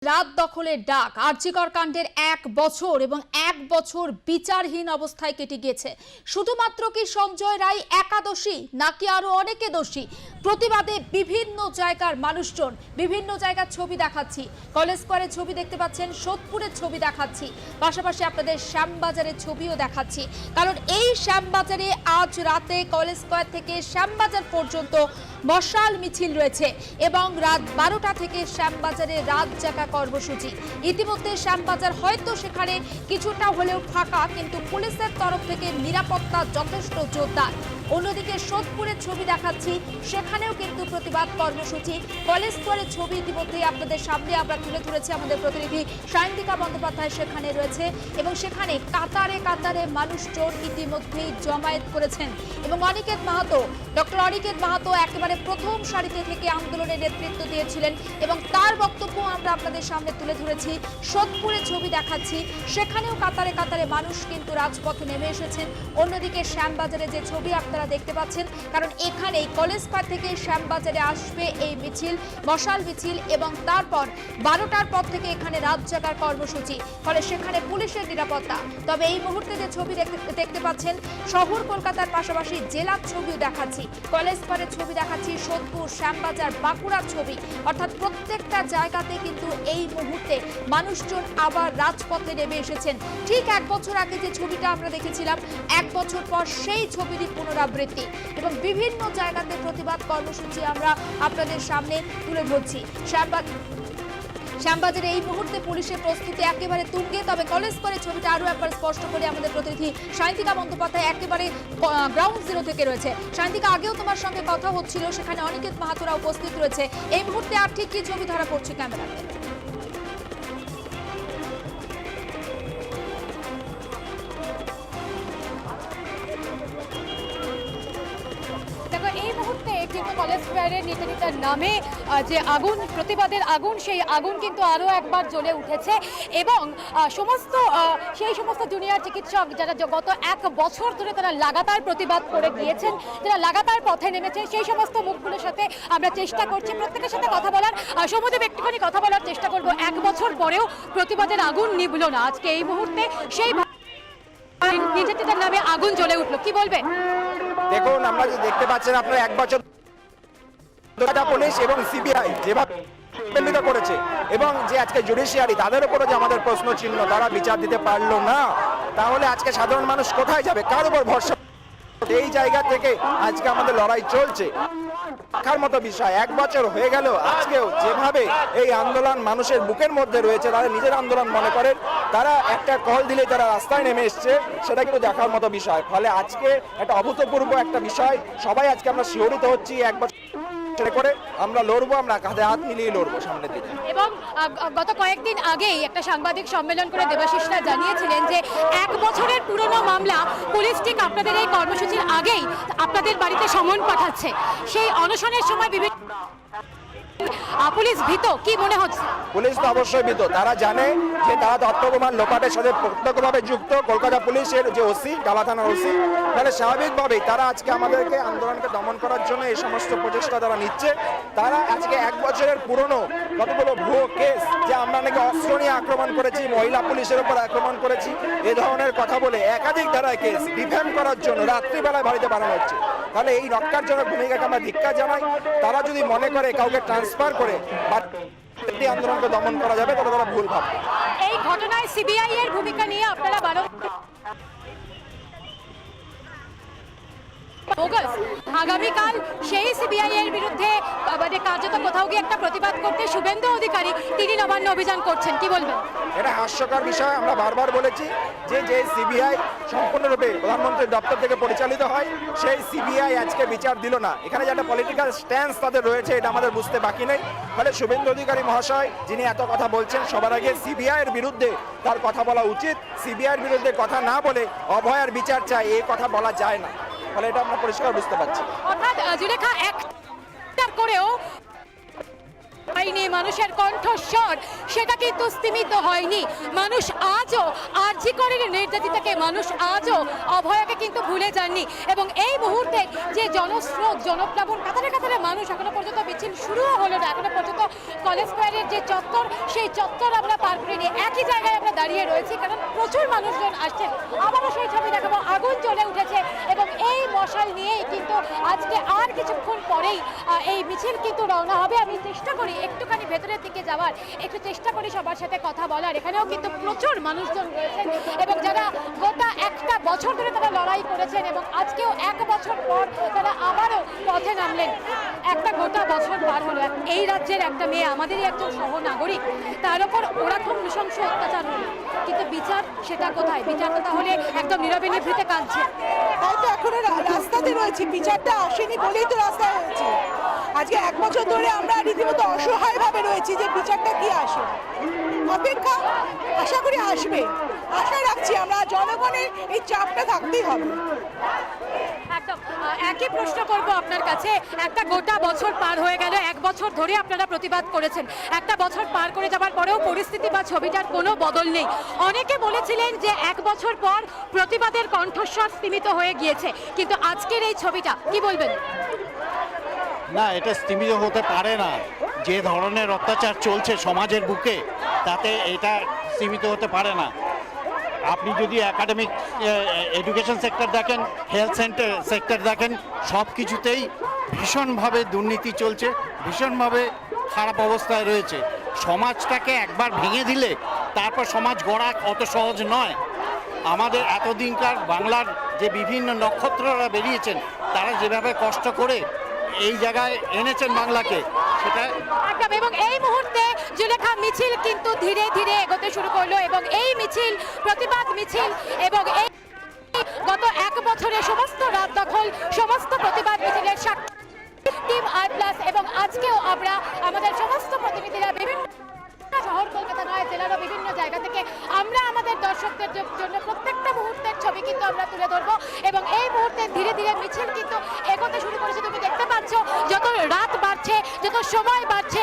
রাত দখলের ডাক আরজিকর কাণ্ডের 1 বছর এবং 1 বছর বিচারহীন অবস্থায় কেটে গিয়েছে। শুধুমাত্র কি সঞ্জয় রায় একাদোষী নাকি আরো অনেকে দোষী? প্রতিবাদে বিভিন্ন জায়গার মানুষজন বিভিন্ন জায়গার ছবি দেখাচ্ছি। কলেজ স্কয়ারের ছবি দেখতে পাচ্ছেন, সোদপুরের ছবি দেখাচ্ছি, পাশাপাশি আপনাদের শ্যামবাজারের ছবিও দেখাচ্ছি। কারণ এই শ্যামবাজারে আজ রাতে কলেজ স্কয়ার থেকে শ্যামবাজার পর্যন্ত মশাল মিছিল রয়েছে এবং রাত 12টা থেকে শ্যামবাজারে রাত জাগা কর্মসূচি। ইতিমধ্যে শ্যামবাজার হয়তো সেখানে কিছুটা হলেও ফাঁকা, কিন্তু পুলিশের তরফ থেকে নিরাপত্তা যথেষ্ট জোরদার। অন্যদিকে সোদপুরের ছবি দেখাচ্ছি, সেখানেও কিন্তু প্রতিবাদ কর্মসূচি। কলেজ স্কয়ারের ছবি ইতিমধ্যে আপনাদের সামনে আমরা তুলে ধরেছি। আমাদের প্রতিনিধি সায়ন্তিকা বন্দ্যোপাধ্যায় সেখানে রয়েছে এবং সেখানে কাতারে কাতারে মানুষজন ইতিমধ্যেই জমায়েত করেছেন এবং ডক্টর অনিকেত মাহাতো একেবারে প্রথম সারিতে থেকে আন্দোলনের নেতৃত্ব দিয়েছিলেন এবং তার বক্তব্য আমরা আপনাদের সামনে তুলে ধরেছি। সোদপুরের ছবি দেখাচ্ছি, সেখানেও কাতারে কাতারে মানুষ কিন্তু রাজপথে নেমে এসেছেন। অন্যদিকে শ্যামবাজারে যে ছবি আপনারা দেখতে পাচ্ছেন, কারণ এখানেই কলেজ স্কয়ার থেকে শ্যামবাজারে আসবে এই মিছিল, মশাল মিছিল, এবং তারপর 12টার পর থেকে এখানে রাত জাগার কর্মসূচি। ফলে সেখানে পুলিশের নিরাপত্তা। তবে এই মুহূর্তে যে ছবি দেখতে পাচ্ছেন, শহর কলকাতার পাশাপাশি জেলার ছবিও দেখাচ্ছি। কলেজ স্কয়ারের ছবি দেখাচ্ছি, সোদপুর, শ্যামবাজার, বাঁকুড়ার ছবি। অর্থাৎ প্রত্যেকটা জায়গাতে কিন্তু এই মুহূর্তে মানুষজন আবার রাজপথে নেমে এসেছেন। ঠিক 1 বছর আগে যে ছবিটা আমরা দেখেছিলাম, 1 বছর পর সেই ছবিরই পুনরাবৃত্তি এবং বিভিন্ন জায়গাতে প্রতিবাদ কর্মসূচি আমরা আপনাদের সামনে তুলে ধরছি। শ্যামবাজারে এই মুহূর্তে পুলিশের প্রস্তুতি একেবারে তুঙ্গে। তবে কলেজ স্কয়ারের ছবিটা আরো একবার স্পষ্ট করে আমাদের প্রতিনিধি সায়ন্তিকা বন্দ্যোপাধ্যায় একেবারে গ্রাউন্ড জিরো থেকে রয়েছে। সায়ন্তিকা, আগেও তোমার সঙ্গে কথা হচ্ছিল, সেখানে অনিকেত মাহাতোরা উপস্থিত রয়েছে। এই মুহূর্তে আর ঠিক কি ছবি ধরা পড়ছে ক্যামেরাতে? এই মুহূর্তে কিন্তু কলেজ স্কয়ারের নির্যাতিতার নামে যে আগুন, প্রতিবাদের আগুন, সেই আগুন কিন্তু আরও একবার জ্বলে উঠেছে এবং সেই সমস্ত জুনিয়র চিকিৎসক যারা গত 1 বছর ধরে তারা লাগাতার প্রতিবাদ করে গিয়েছেন, যারা লাগাতার পথে নেমেছেন, সেই সমস্ত মুখগুলোর সাথে আমরা চেষ্টা করছি প্রত্যেকের সাথে কথা বলার। সমুদ্রে একটুখানি কথা বলার চেষ্টা করব। 1 বছর পরেও প্রতিবাদের আগুন নিভল না। আজকে এই মুহূর্তে সেই নির্যাতিতার নামে আগুন জ্বলে উঠলো, কি বলবেন? দেখুন, আমরা যে দেখতে পাচ্ছেন, আপনার 1 বছর পুলিশ এবং সিবিআই যেভাবে করেছে এবং যে আজকে জুডিশিয়ারি, তাদের উপরে যে আমাদের প্রশ্ন চিহ্ন, তারা বিচার দিতে পারলো না, তাহলে আজকে সাধারণ মানুষ কোথায় যাবে, কার উপর ভরসা? এই জায়গা থেকে আজকে আমাদের লড়াই চলছে। দেখার মতো বিষয়, 1 বছর হয়ে গেল, আজকেও যেভাবে এই আন্দোলন মানুষের বুকের মধ্যে রয়েছে, তারা নিজের আন্দোলন মনে করেন, তারা একটা কল দিলে তারা রাস্তায় নেমে এসছে, সেটা কিন্তু দেখার মতো বিষয়। ফলে আজকে একটা অভূতপূর্ব একটা বিষয়, সবাই আজকে আমরা শিহরিত হচ্ছি। 1 বছর করে আমরা লড়বো, আমরা কাঁধে হাত মিলিয়ে লড়বো সামনের দিকে। এবং গত কয়েকদিন আগেই একটা সাংবাদিক সম্মেলন করে দেবাশিসরা জানিয়েছিলেন যে 1 বছরের পুরনো মামলা পুলিশ ঠিক আপনাদের এই কর্মসূচির আগেই আপনাদের বাড়িতে সমন পাঠাচ্ছে। সেই অনশনের সময় পুলিশ ভীত, কি মনে হচ্ছে? পুলিশ তো অবশ্যই ভীত। তারা জানে যে তারা তথ্য প্রমাণ লোপাটের সাথে প্রত্যক্ষভাবে যুক্ত। কলকাতা পুলিশের যে ওসি, ডালা থানার ওসি, তাহলে স্বাভাবিকভাবেই তারা আজকে আমাদেরকে আন্দোলনকে দমন করার জন্য এই সমস্ত প্রচেষ্টা তারা নিচ্ছে। তারা আজকে 1 বছরের পুরনো কতগুলো ভুয়ো কেস, যে আমরা নাকি অস্ত্র নিয়ে আক্রমণ করেছি, মহিলা পুলিশের উপর আক্রমণ করেছি, এ ধরনের কথা বলে একাধিক ধারায় কেস ডিফেম করার জন্য রাত্রিবেলায় বাড়িতে বানানো হচ্ছে। তাহলে এই রক্ষারজনক ভূমিকাকে আমরা ধিক্কার জানাই। তারা যদি মনে করে কাউকে ট্রান্সফার করে আন্দোলনকে দমন করা যাবে, তাহলে তারা ভুল ভাববে। এই ঘটনায় সিবিআই এর ভূমিকা নিয়ে আপনারা আগামীকাল সেই সিবিআই এর বিরুদ্ধে কার্যত কোথাও গিয়ে একটা প্রতিবাদ করতে শুভেন্দু অধিকারী তিনি নবান্ন অভিযান করছেন, কি বলবেন? এটা হাস্যকর বিষয়। আমরা বারবার বলেছি যে সিবিআই সম্পূর্ণরূপে প্রধানমন্ত্রীর দপ্তর থেকে পরিচালিত হয়, সেই সিবিআই আজকে বিচার দিল না। এখানে যে একটা পলিটিক্যাল স্ট্যান্স তাদের রয়েছে, এটা আমাদের বুঝতে বাকি নেই। ফলে শুভেন্দু অধিকারী মহাশয় যিনি এত কথা বলছেন, সবার আগে সিবিআই এর বিরুদ্ধে তার কথা বলা উচিত। সিবিআই এর বিরুদ্ধে কথা না বলে অভয়ার বিচার চাই, এই কথা বলা যায় না। ফলে এটা আমরা পরিষ্কার বুঝতে পারছি। অর্থাৎ জুলেখা, একটা করেও মানুষের কণ্ঠস্বর সেটা কিন্তু স্তিমিত হয়নি। মানুষ আজও আরজিকরের নির্যাতিতাকে, মানুষ আজও অভয়াকে কিন্তু ভুলে যাননি এবং এই মুহূর্তে যে জনস্রোত, জনপ্লাবন, কাতারে কাতারে মানুষ, এখনো পর্যন্ত মিছিল শুরুও হলো না, এখনো পর্যন্ত কলেজ স্কোয়ারের যে চত্বর, সেই চত্বর আমরা পার করে নিয়ে একই জায়গায় আমরা দাঁড়িয়ে রয়েছি, কারণ প্রচুর মানুষজন আসছেন। আবারও সেই ছবি দেখাবো, আগুন জ্বলে উঠেছে এবং এই মশাল নিয়েই কিন্তু আজকে আর কিছুক্ষণ পরেই এই মিছিল কিন্তু রওনা হবে। আমি চেষ্টা করি একটুখানি ভেতরের দিকে যাওয়ার, একটু চেষ্টা করি সবার সাথে কথা বলার। এখানেও কিন্তু প্রচুর মানুষজন রয়েছেন এবং যারা গোটা একটা বছর ধরে তারা লড়াই করেছেন এবং আজকেও এক বছর পর তারা আবারও পথে নামলেন। একটা গোটা বছর পার হলো, এই রাজ্যের একটা মেয়ে, আমাদেরই একজন সহনাগরিক, তার উপর ওরকম নৃশংস অত্যাচার হলো, কিন্তু বিচার সেটা কোথায়? বিচারটা তাহলে একদম নীরবে নিভৃতে কাঁদছে। তাই তো এখনো রাস্তাতে রয়েছে, বিচারটা আসেনি বলেই তো রাস্তায় হয়েছে। আজকে এক বছর ধরে আমরা রীতিমতো অসহায় ভাবে রয়েছি যে বিচারটা কি আসে। অপেক্ষা, আশা করি আসবে, আশা রাখছি আমরা। জনগণের এই চাপটা থাকতেই হবে। একদম একই প্রশ্ন করব আপনার কাছে, একটা গোটা বছর পার হয়ে গেল, এক বছর ধরে আপনারা প্রতিবাদ করেছেন, একটা বছর পার করে যাওয়ার পরেও পরিস্থিতি বা ছবিটার কোনো বদল নেই। অনেকে বলেছিলেন যে এক বছর পর প্রতিবাদের কণ্ঠস্বর স্তীমিত হয়ে গিয়েছে, কিন্তু আজকের এই ছবিটা কি বলবেন? না, এটা স্তীমিত হতে পারে না। যে ধরনের অত্যাচার চলছে সমাজের বুকে, তাতে এটা সীমিত হতে পারে না। আপনি যদি একাডেমিক এডুকেশন সেক্টর দেখেন, হেলথ সেক্টর দেখেন, সব কিছুতেই ভীষণভাবে দুর্নীতি চলছে, ভীষণভাবে খারাপ অবস্থায় রয়েছে। সমাজটাকে একবার ভেঙে দিলে তারপর সমাজ গড়া অত সহজ নয়। আমাদের এতদিনকার বাংলার যে বিভিন্ন নক্ষত্ররা বেরিয়েছেন, তারা যেভাবে কষ্ট করে এই জায়গায় এনেছেন বাংলাকে, সেটা একদম। এবং এই মুহূর্তে জুলেখা মিছিল কিন্তু ধীরে ধীরে এগোতে শুরু করলো এবং এই মিছিল প্রতিবাদ মিছিল এবং এই গত এক বছরে সমস্ত রাত দখল, সমস্ত প্রতিবাদ মিছিলের সাক্ষী টিম আর+, এবং আজকেও আমরা আমাদের সমস্ত প্রতিনিধিরা বিভিন্ন শহর কলকাতা নয়, জেলারও বিভিন্ন জায়গা থেকে আমরা আমাদের দর্শকদের জন্য প্রত্যেকটা মুহূর্তের ছবি কিন্তু আমরা তুলে ধরবো এবং এই মুহূর্তে ধীরে ধীরে মিছিল কিন্তু এগোতে শুরু করেছে। তুমি দেখতে পাচ্ছ যত রাত বাড়ছে, যত সময় বাড়ছে,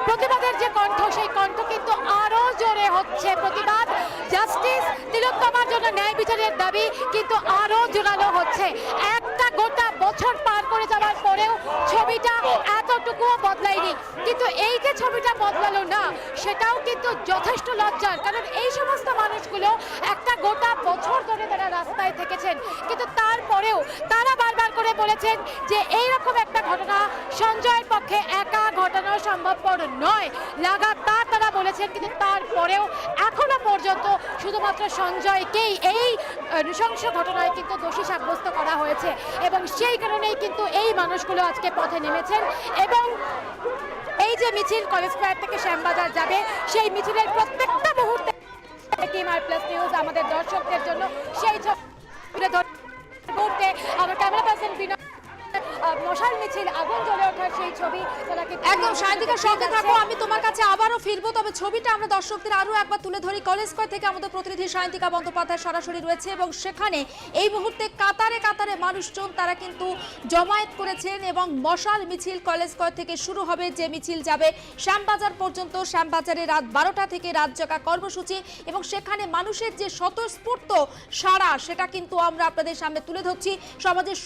প্রতিবাদের যে কণ্ঠ, সেই কণ্ঠ কিন্তু আরো জোরে হচ্ছে। প্রতিবাদ, জাস্টিস, তিলোত্তমার জন্য ন্যায় বিচারের দাবি কিন্তু আরো জোরালো হচ্ছে। একটা গোটা বছর পার করে যাওয়ার পরেও ছবিটা এতটুকুও বদলায়নি, কিন্তু এই যে ছবিটা বদলালো না, সেটাও কিন্তু যথেষ্ট লজ্জার। কারণ এই সমস্ত মানুষগুলো একটা গোটা বছর ধরে তারা রাস্তায় থেকেছেন, কিন্তু তারপরেও তারা বারবার করে বলেছেন যে এইরকম একটা ঘটনা সঞ্জয়ের পক্ষে একা ঘটানো সম্ভবপর নয়। লাগাতার তারা বলেছেন, কিন্তু তারপরেও এখনো পর্যন্ত শুধুমাত্র সঞ্জয়কেই এই নৃশংস ঘটনায় কিন্তু দোষী সাব্যস্ত করা হয়েছে এবং সেই কারণেই কিন্তু এই মানুষগুলো আজকে পথে নেমেছেন। এবং এই যে মিছিল কলেজ স্কয়ার থেকে শ্যামবাজার যাবে, সেই মিছিলের প্রত্যেকটা মুহূর্তে টিম আর+ নিউজ আমাদের দর্শকদের জন্য সেই ছবি তুলে ধরতে আমার ক্যামেরা পার্সন বিনয় মশাল মিছিল, আগুন জ্বলে ওঠার সেই ছবি তারা একদম। সায়ন্তিকা সঙ্গে থাকো, আমি তোমার কাছে আবারও ফিরবো, তবে ছবিটা আমরা দর্শকদের আরো একবার তুলে ধরি। কলেজ স্কয়ার থেকে আমাদের প্রতিনিধি সায়ন্তিকা বন্দ্যোপাধ্যায় সরাসরি রয়েছে এবং সেখানে এই মুহূর্তে কাতারে কাতারে মানুষজন তারা কিন্তু জমায়েত করেছেন এবং মশাল মিছিল কলেজ স্কয়ার থেকে শুরু হবে, যে মিছিল যাবে শ্যামবাজার পর্যন্ত। শ্যামবাজারে রাত 12টা থেকে রাত জাগা কর্মসূচি এবং সেখানে মানুষের যে স্বতঃস্ফূর্ত সাড়া, সেটা কিন্তু আমরা আপনাদের সামনে তুলে ধরছি। সমাজের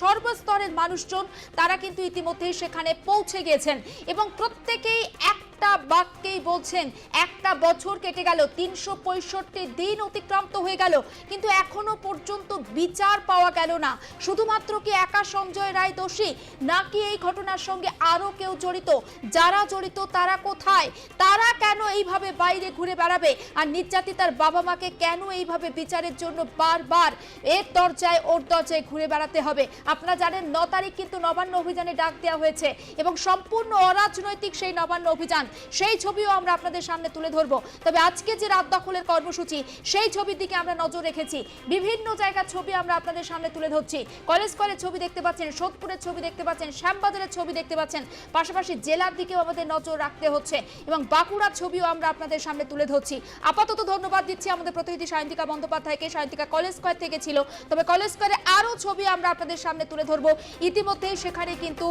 সর্বস্তরের মানুষজন তারা কিন্তু ইতিমধ্যেই সেখানে পৌঁছে গিয়েছেন এবং প্রত্যেকেই একটা বাক্যেই বলছেন একটা বছর কেটে গেল, 365 দিন অতিক্রান্ত হয়ে গেল, কিন্তু এখনো পর্যন্ত বিচার পাওয়া গেল না। শুধুমাত্র কি একা সঞ্জয় রায় দোষী, নাকি এই ঘটনার সঙ্গে আরো কেউ জড়িত? যারা জড়িত তারা কোথায়? তারা কেন এইভাবে বাইরে ঘুরে বেড়াবে? আর নির্যাতিতার বাবা মাকে কেন এইভাবে বিচারের জন্য বারবার এর দরজায় ওর দরজায় ঘুরে বেড়াতে হবে? আপনারা জানেন 9 তারিখ কিন্তু নবান্ন অভিযানে ডাক দেওয়া হয়েছে এবং সম্পূর্ণ অরাজনৈতিক সেই নবান্ন অভিযান, সেই ছবিও আমরা আপনাদের সামনে তুলে ধরবো। তবে আজকে যে রাত দখলের কর্মসূচি, সেই ছবির দিকে আমরা নজর রেখেছি। বিভিন্ন জায়গার ছবি আমরা আপনাদের সামনে তুলে ধরছি। কলেজ স্কয়ারের ছবি দেখতে পাচ্ছেন, সোদপুরের ছবি দেখতে পাচ্ছেন, শ্যামবাজারের ছবি দেখতে পাচ্ছেন, পাশাপাশি জেলার দিকেও আমাদের নজর রাখতে হচ্ছে এবং বাঁকুড়ার ছবিও আমরা আপনাদের সামনে তুলে ধরছি। আপাতত ধন্যবাদ দিচ্ছি আমাদের প্রতিনিধি সায়ন্তিকা বন্দ্যোপাধ্যায়কে। সায়ন্তিকা কলেজ স্কয়ার থেকে ছিল, তবে কলেজ স্কয়ারে আরো ছবি আমরা আপনাদের সামনে তুলে ধরবো। ইতিমধ্যেই সেখানে কিন্তু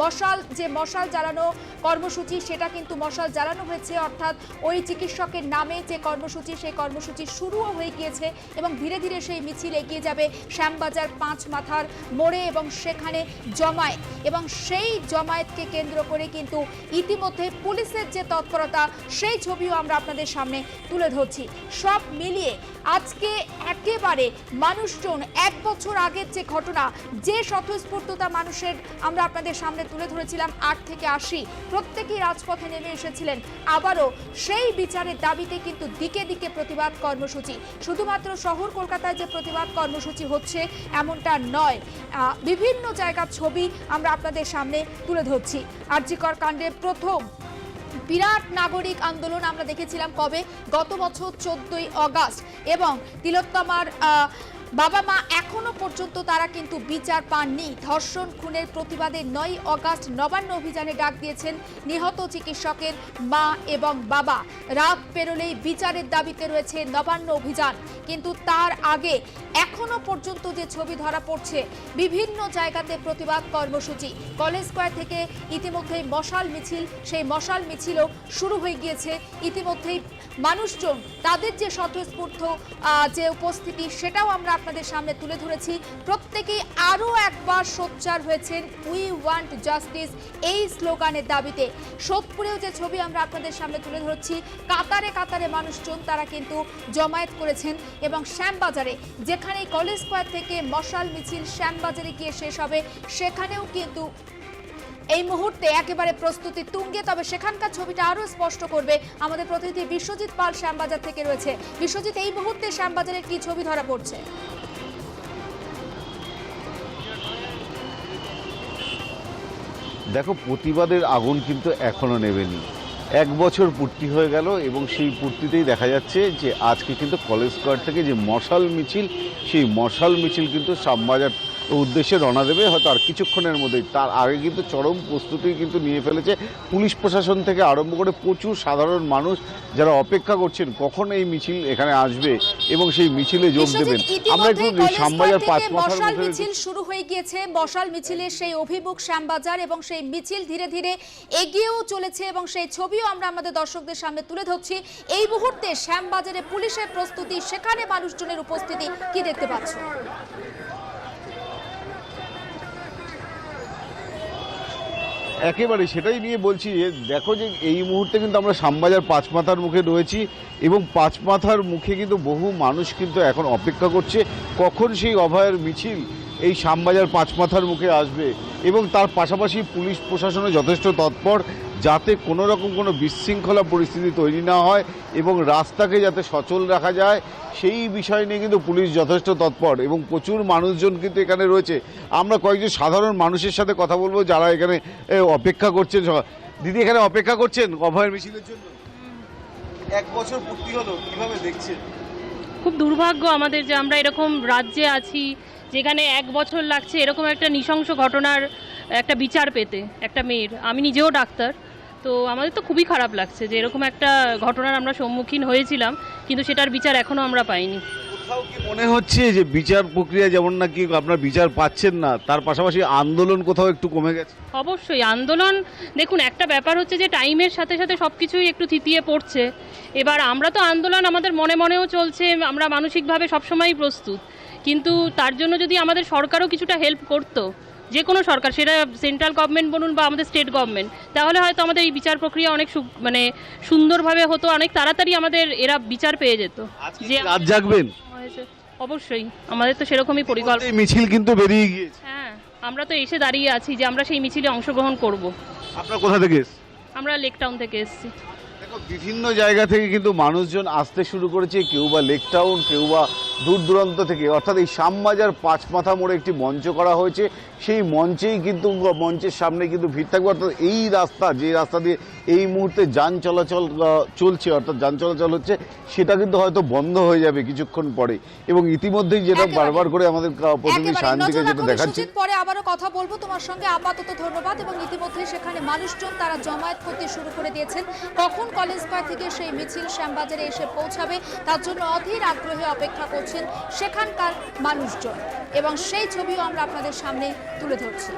মশাল জ্বালানো কর্মসূচি, সেটা কিন্তু কিন্তু মশাল জ্বালানো হয়েছে, অর্থাৎ ওই চিকিৎসকের নামে যে কর্মসূচি সেই কর্মসূচি শুরুও হয়ে গিয়েছে এবং ধীরে ধীরে সেই মিছিল এগিয়ে যাবে শ্যামবাজার 5 মাথার মোড়ে এবং সেখানে জমায়েত, এবং সেই জমায়েতকে কেন্দ্র করে কিন্তু ইতিমধ্যে পুলিশের যে তৎপরতা সেই ছবিও আমরা আপনাদের সামনে তুলে ধরছি। সব মিলিয়ে আজকে একেবারে মানুষজন 1 বছর আগের যে ঘটনা, যে স্বতঃস্ফূর্ততা মানুষের আমরা আপনাদের সামনে তুলে ধরেছিলাম 8 থেকে 80, প্রত্যেকেই রাজপথে নেমে এসেছিলেন। আবারও সেই বিচারের দাবিতে কিন্তু দিকে দিকে প্রতিবাদ কর্মসূচি। শুধুমাত্র শহর কলকাতায় যে প্রতিবাদ কর্মসূচি হচ্ছে এমনটা নয়, বিভিন্ন জায়গার ছবি আমরা আপনাদের সামনে তুলে ধরছি। আরজিকর কাণ্ডে প্রথম বিরাট নাগরিক আন্দোলন আমরা দেখেছিলাম কবে? গত বছর 14ই আগস্ট, এবং তিলোত্তমার বাবা মা এখনো পর্যন্ত তারা কিন্তু বিচার পাননি। ধর্ষণ খুনের প্রতিবাদে 9ই আগস্ট নবান্ন অভিযানে ডাক দিয়েছেন নিহত চিকিৎসকের মা এবং বাবা। রাত পেরোলেই বিচারের দাবিতে রয়েছে নবান্ন অভিযান, কিন্তু তার আগে এখনো পর্যন্ত যে ছবি ধরা পড়ছে বিভিন্ন জায়গাতে প্রতিবাদ কর্মসূচি। কলেজ স্কয়ার থেকে ইতিমধ্যেই মশাল মিছিল, সেই মশাল মিছিলও শুরু হয়ে গিয়েছে। ইতিমধ্যেই মানুষজন তাদের যে স্বতঃস্ফূর্ত যে উপস্থিতি সেটাও আমরা আপনাদের সামনে তুলে ধরেছি। প্রত্যেকেই আরও একবার সোচ্চার হয়েছেন উই ওয়ান্ট জাস্টিস এই স্লোগানের দাবিতে। সোদপুরেও যে ছবি আমরা আপনাদের সামনে তুলে ধরছি, কাতারে কাতারে মানুষজন তারা কিন্তু জমায়েত করেছেন, এবং শ্যামবাজারে যেখানে কলেজ স্কয়ার থেকে মশাল মিছিল শ্যামবাজারে গিয়ে শেষ হবে সেখানেও কিন্তু এই মুহূর্তে একেবারে প্রস্তুতি তুঙ্গে। তবে সেখানকার ছবিটা আরও স্পষ্ট করবে আমাদের প্রতিনিধি বিশ্বজিৎ পাল শ্যামবাজার থেকে রয়েছে। বিশ্বজিৎ, এই মুহূর্তে শ্যামবাজারের কি ছবি ধরা পড়ছে? দেখো, প্রতিবাদের আগুন কিন্তু এখনো নেভেনি। 1 বছর পূর্তি হয়ে গেল এবং সেই পূর্তিতেই দেখা যাচ্ছে যে আজকে কিন্তু কলেজ স্কয়ার থেকে যে মশাল মিছিল, সেই মশাল মিছিল কিন্তু শ্যামবাজার উদ্দেশ্যে রওনা দেবে হয়তো আর কিছুক্ষণের মধ্যেই। তার আগে কিন্তু চরম প্রস্তুতি কিন্তু নিয়ে ফেলেছে পুলিশ প্রশাসন থেকে আরম্ভ করে প্রচুর সাধারণ মানুষ যারা অপেক্ষা করছেন কখন এই মিছিল এখানে আসবে এবং সেই মিছিলে যোগ দেবেন। আমরা একটু শ্যামবাজার 5 মাথার মিছিল শুরু হয়ে গিয়েছে। মশাল মিছিলের সেই অভিমুখ শ্যামবাজার, এবং সেই মিছিল ধীরে ধীরে এগিয়েও চলেছে এবং সেই ছবিও আমরা আমাদের দর্শকদের সামনে তুলে ধরছি। এই মুহূর্তে শ্যামবাজারে পুলিশের প্রস্তুতি, সেখানে মানুষজনের উপস্থিতি কি দেখতে পাচ্ছ? একেবারে সেটাই নিয়ে বলছি যে দেখো যে এই মুহূর্তে কিন্তু আমরা শ্যামবাজার 5 মাথার মুখে রয়েছি এবং 5 মাথার মুখে কিন্তু বহু মানুষ কিন্তু এখন অপেক্ষা করছে কখন সেই অভয়ের মিছিল এই শ্যামবাজার 5 মাথার মুখে আসবে, এবং তার পাশাপাশি পুলিশ প্রশাসনে যথেষ্ট তৎপর যাতে কোনো রকম কোনো বিশৃঙ্খলা পরিস্থিতি তৈরি না হয় এবং রাস্তাকে যাতে সচল রাখা যায় সেই বিষয় নিয়ে কিন্তু পুলিশ যথেষ্ট তৎপর এবং প্রচুর মানুষজন কিন্তু এখানে রয়েছে। আমরা কয়েকজন সাধারণ মানুষের সাথে কথা বলবো যারা এখানে অপেক্ষা করছেন। দিদি, এখানে অপেক্ষা করছেন অভয়ের মিছিলের জন্য? 1 বছর পূর্তি হলো, কিভাবে দেখছেন? খুব দুর্ভাগ্য আমাদের যে আমরা এরকম রাজ্যে আছি যেখানে 1 বছর লাগছে এরকম একটা নৃশংস ঘটনার একটা বিচার পেতে একটা মেয়ের। আমি নিজেও ডাক্তার, তো আমাদের তো খুবই খারাপ লাগছে যে এরকম একটা ঘটনার আমরা সম্মুখীন হয়েছিলাম, কিন্তু সেটার বিচার এখনও আমরা পাইনি। কোথাও কি মনে হচ্ছে যে বিচার প্রক্রিয়া যেমন নাকি আপনার বিচার পাচ্ছেন না, তার পাশাপাশি আন্দোলন কোথাও একটু কমে গেছে? অবশ্যই আন্দোলন, দেখুন একটা ব্যাপার হচ্ছে যে টাইমের সাথে সাথে সব কিছুই একটু থিতিয়ে পড়ছে। এবার আমরা তো আন্দোলন আমাদের মনে মনেও চলছে, আমরা মানসিকভাবে সবসময়ই প্রস্তুত, কিন্তু তার জন্য যদি আমাদের সরকারও কিছুটা হেল্প করতো, যে কোনো সরকার, সেটা সেন্ট্রাল গভর্নমেন্ট বলুন বা আমাদের স্টেট গভর্নমেন্ট, তাহলে হয়তো আমাদের এই বিচার প্রক্রিয়া অনেক মানে সুন্দরভাবে হতো, অনেক তাড়াতাড়ি আমাদের এরা বিচার পেয়ে যেত। যে রাত জাগবেন? অবশ্যই, আমাদের তো সেরকমই পরিকল্পনা। মিছিল কিন্তু বেরিয়ে গিয়েছে। হ্যাঁ, আমরা তো এসে দাঁড়িয়ে আছি যে আমরা সেই মিছিলে অংশগ্রহণ করব। আপনারা কোথা থেকে এসেছেন? আমরা লেক টাউন থেকে এসেছি। দেখো, বিভিন্ন জায়গা থেকে কিন্তু মানুষজন আসতে শুরু করেছে, কেউ বা লেক টাউন, কেউ বা দূর দূরান্ত থেকে। অর্থাৎ এই শ্যামবাজার 5 মাথা মোড়ে একটি মঞ্চ করা হয়েছে, সেই মঞ্চেই কিন্তু মঞ্চের সামনে কিন্তু ভিড় থাকবে। অর্থাৎ এই রাস্তা, যে রাস্তা দিয়ে এই মুহূর্তে যান চলাচল চলছে, অর্থাৎ যান চলাচল হচ্ছে, সেটা কিন্তু হয়তো বন্ধ হয়ে যাবে কিছুক্ষণ পরে। এবং ইতিমধ্যেই যেটা বারবার করে আমাদের প্রতিনিধি শান্তিকে যেটা দেখাচ্ছে। পরে আবারও কথা বলবো তোমার সঙ্গে, আপাতত ধন্যবাদ। এবং ইতিমধ্যে সেখানে মানুষজন তারা জমায়েত করতে শুরু করে দিয়েছেন। কখন কলেজ স্কয়ার থেকে সেই মিছিল শ্যামবাজারে এসে পৌঁছাবে তার জন্য অধীর আগ্রহে অপেক্ষা করছেন সেখানকার মানুষজন, এবং সেই ছবিও আমরা আপনাদের সামনে তুলে ধরছি।